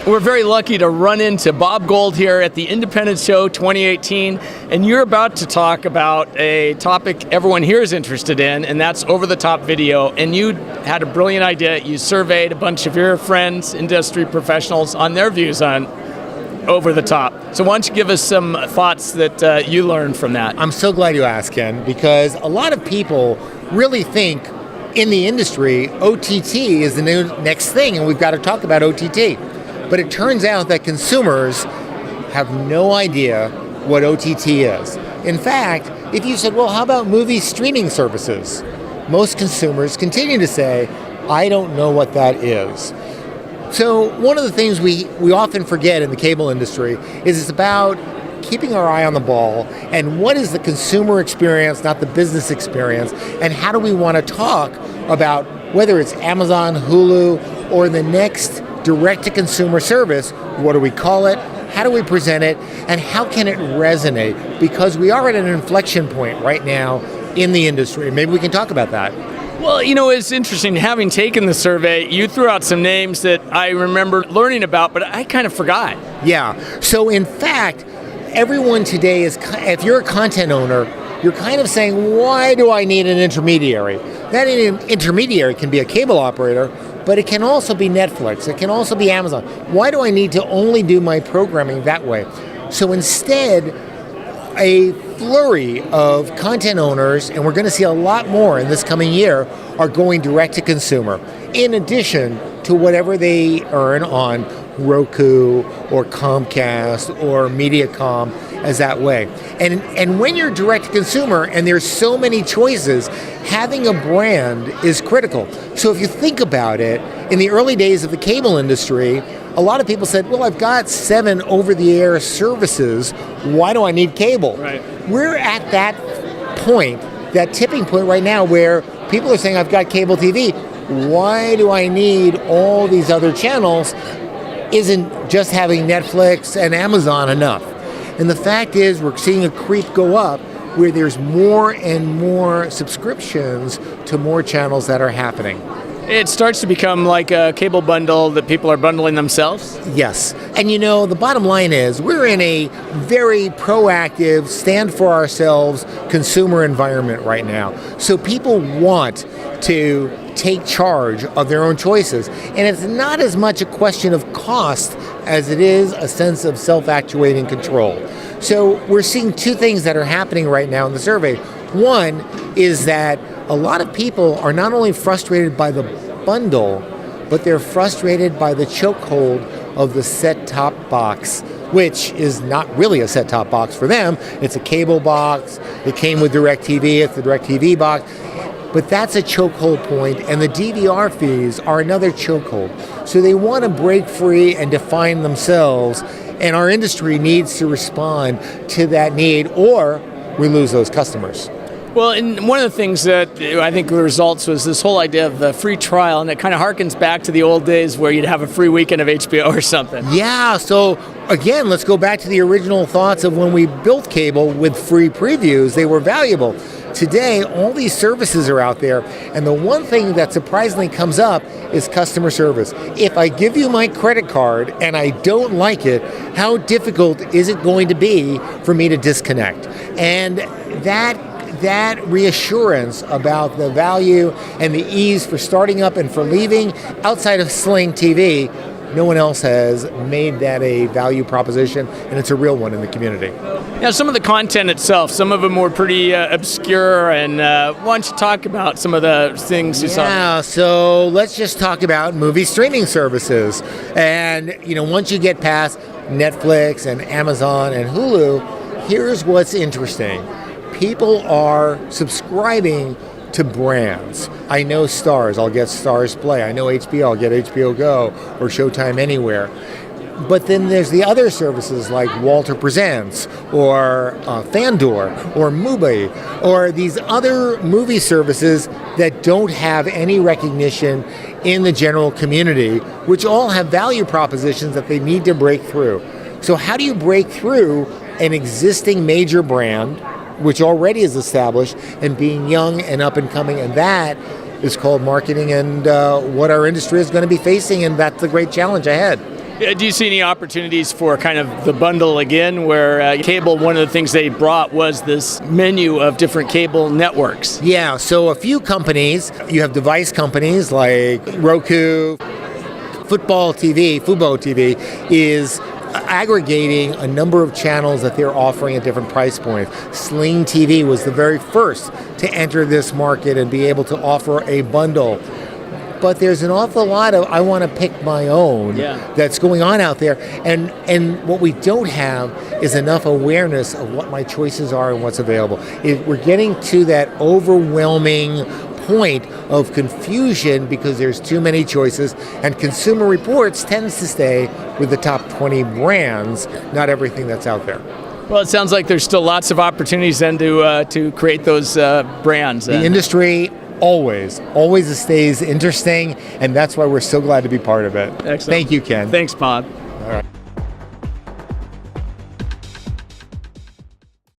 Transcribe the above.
We're very lucky to run into Bob Gold here at the Independent Show 2018, and you're about to talk about a topic everyone here is interested in, and that's over-the-top video. And you had a brilliant idea. You surveyed a bunch of your friends, industry professionals, on their views on over-the-top. So why don't you give us some thoughts that you learned from that? I'm so glad you asked, Ken, because a lot of people really think in the industry, OTT is the next thing, and we've got to talk about OTT. But it turns out that consumers have no idea what OTT is. In fact, if you said, well, how about movie streaming services? Most consumers continue to say, I don't know what that is. So one of the things we often forget in the cable industry is it's about keeping our eye on the ball and what is the consumer experience, not the business experience, and how do we want to talk about whether it's Amazon, Hulu, or the next direct-to-consumer service. What do we call it? How do we present it? And how can it resonate? Because we are at an inflection point right now in the industry. Maybe we can talk about that. Well, you know, it's interesting. Having taken the survey, you threw out some names that I remember learning about, but I kind of forgot. Yeah. So in fact, everyone today is, if you're a content owner, you're kind of saying, why do I need an intermediary? That intermediary can be a cable operator, but it can also be Netflix. It can also be Amazon. Why do I need to only do my programming that way? So instead, a flurry of content owners, and we're going to see a lot more in this coming year, are going direct to consumer, in addition to whatever they earn on Roku or Comcast or Mediacom as that way. And when you're direct to consumer and there's so many choices, having a brand is critical. So if you think about it, in the early days of the cable industry, a lot of people said, well, I've got 7 over-the-air services. Why do I need cable? Right. We're at that point, that tipping point right now where people are saying, I've got cable TV. Why do I need all these other channels? Isn't just having Netflix and Amazon enough? And the fact is, we're seeing a creep go up where there's more and more subscriptions to more channels that are happening. It starts to become like a cable bundle that people are bundling themselves? Yes. And you know, the bottom line is we're in a very proactive, stand for ourselves consumer environment right now. So people want to take charge of their own choices. And it's not as much a question of cost as it is a sense of self-actuating control. So we're seeing 2 things that are happening right now in the survey. One is that a lot of people are not only frustrated by the bundle, but they're frustrated by the chokehold of the set-top box, which is not really a set-top box for them. It's a cable box. It came with DirecTV. It's the DirecTV box. But that's a chokehold point, and the DVR fees are another chokehold. So they want to break free and define themselves, and our industry needs to respond to that need, or we lose those customers. Well, and one of the things that I think the results was this whole idea of the free trial, and it kind of harkens back to the old days where you'd have a free weekend of HBO or something. Yeah, so again, let's go back to the original thoughts of when we built cable with free previews. They were valuable. Today, all these services are out there, and the one thing that surprisingly comes up is customer service. If I give you my credit card and I don't like it, how difficult is it going to be for me to disconnect? And that reassurance about the value and the ease for starting up and for leaving, outside of Sling TV, no one else has made that a value proposition, and it's a real one in the community. Now, some of the content itself, some of them were pretty obscure, and why don't you talk about some of the things you saw? Yeah, so let's just talk about movie streaming services. And, you know, once you get past Netflix and Amazon and Hulu, here's what's interesting. People are subscribing to brands. I know Stars, I'll get Stars Play. I know HBO, I'll get HBO Go or Showtime Anywhere. But then there's the other services like Walter Presents or Fandor or Mubi or these other movie services that don't have any recognition in the general community, which all have value propositions that they need to break through. So how do you break through an existing major brand, which already is established, and being young and up and coming? And that is called marketing, and what our industry is going to be facing, and that's the great challenge ahead. Do you see any opportunities for kind of the bundle again, where cable, one of the things they brought was this menu of different cable networks? Yeah, so a few companies, you have device companies like Roku, Fubo TV is aggregating a number of channels that they're offering at different price points. Sling TV was the very first to enter this market and be able to offer a bundle. But there's an awful lot of I want to pick my own that's going on out there. And what we don't have is enough awareness of what my choices are and what's available. We're getting to that overwhelming point of confusion because there's too many choices, and Consumer Reports tends to stay with the top 20 brands, not everything that's out there. Well, it sounds like there's still lots of opportunities then to create those brands. The industry always stays interesting, and that's why we're so glad to be part of it. Excellent. Thank you, Ken. Thanks, Bob.